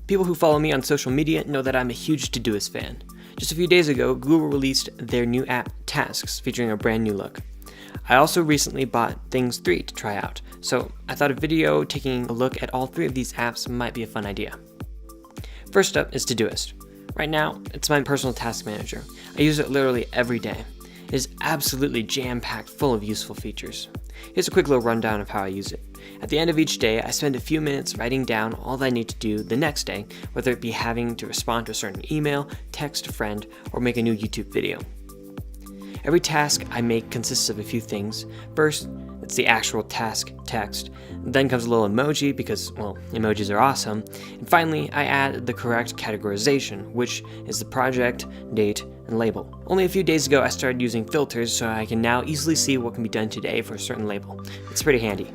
People who follow me on social media know that I'm a huge Todoist fan. Just a few days ago, Google released their new app, Tasks, featuring a brand new look. I also recently bought Things 3 to try out, so I thought a video taking a look at all three of these apps might be a fun idea. First up is Todoist. Right now, it's my personal task manager. I use it literally every day. It is absolutely jam-packed full of useful features. Here's a quick little rundown of how I use it. At the end of each day, I spend a few minutes writing down all that I need to do the next day, whether it be having to respond to a certain email, text a friend, or make a new YouTube video. Every task I make consists of a few things. First, it's the actual task text. Then comes a little emoji because, well, emojis are awesome. And finally, I add the correct categorization, which is the project, date, and label. Only a few days ago, I started using filters, so I can now easily see what can be done today for a certain label. It's pretty handy.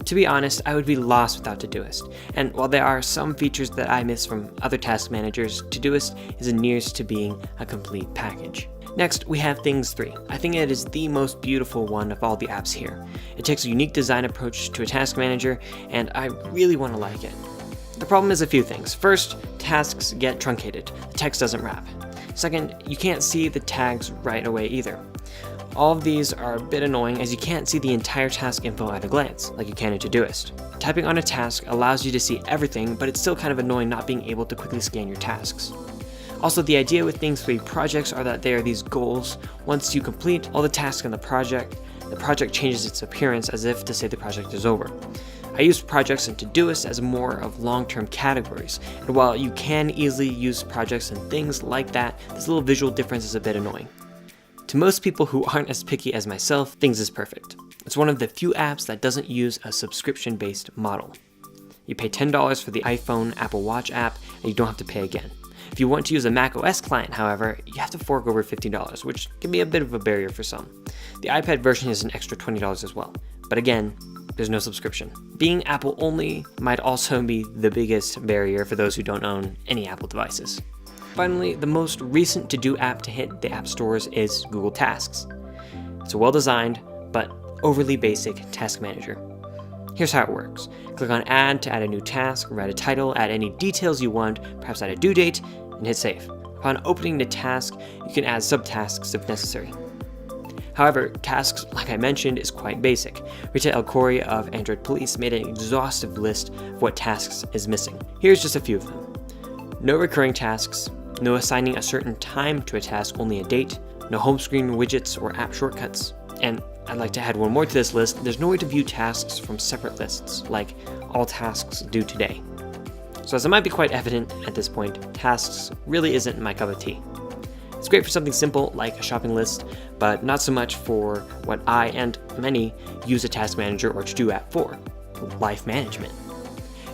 To be honest, I would be lost without Todoist. And while there are some features that I miss from other task managers, Todoist is nearest to being a complete package. Next, we have Things 3. I think it is the most beautiful one of all the apps here. It takes a unique design approach to a task manager, and I really want to like it. The problem is a few things. First, tasks get truncated. The text doesn't wrap. Second, you can't see the tags right away either. All of these are a bit annoying as you can't see the entire task info at a glance, like you can in Todoist. Typing on a task allows you to see everything, but it's still kind of annoying not being able to quickly scan your tasks. Also, the idea with Things 3 projects are that they are these goals. Once you complete all the tasks in the project changes its appearance as if to say the project is over. I use projects in Todoist as more of long-term categories, and while you can easily use projects and things like that, this little visual difference is a bit annoying. To most people who aren't as picky as myself, Things is perfect. It's one of the few apps that doesn't use a subscription-based model. You pay $10 for the iPhone, Apple Watch app, and you don't have to pay again. If you want to use a macOS client, however, you have to fork over $50, which can be a bit of a barrier for some. The iPad version is an extra $20 as well, but again, there's no subscription. Being Apple only might also be the biggest barrier for those who don't own any Apple devices. Finally, the most recent to-do app to hit the app stores is Google Tasks. It's a well-designed, but overly basic task manager. Here's how it works. Click on Add to add a new task, write a title, add any details you want, perhaps add a due date, and hit Save. Upon opening the task, you can add subtasks if necessary. However, tasks, like I mentioned, is quite basic. Rita El-Khoury of Android Police made an exhaustive list of what tasks is missing. Here's just a few of them. No recurring tasks, no assigning a certain time to a task, only a date, no home screen widgets or app shortcuts, and I'd like to add one more to this list. There's no way to view tasks from separate lists, like all tasks due today. So as it might be quite evident at this point, tasks really isn't my cup of tea. It's great for something simple like a shopping list, but not so much for what I and many use a task manager or to-do app for, life management.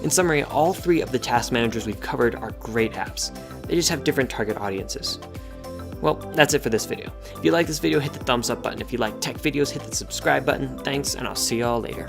In summary, all three of the task managers we've covered are great apps. They just have different target audiences. Well, that's it for this video. If you like this video, hit the thumbs up button. If you like tech videos, hit the subscribe button. Thanks, and I'll see y'all later.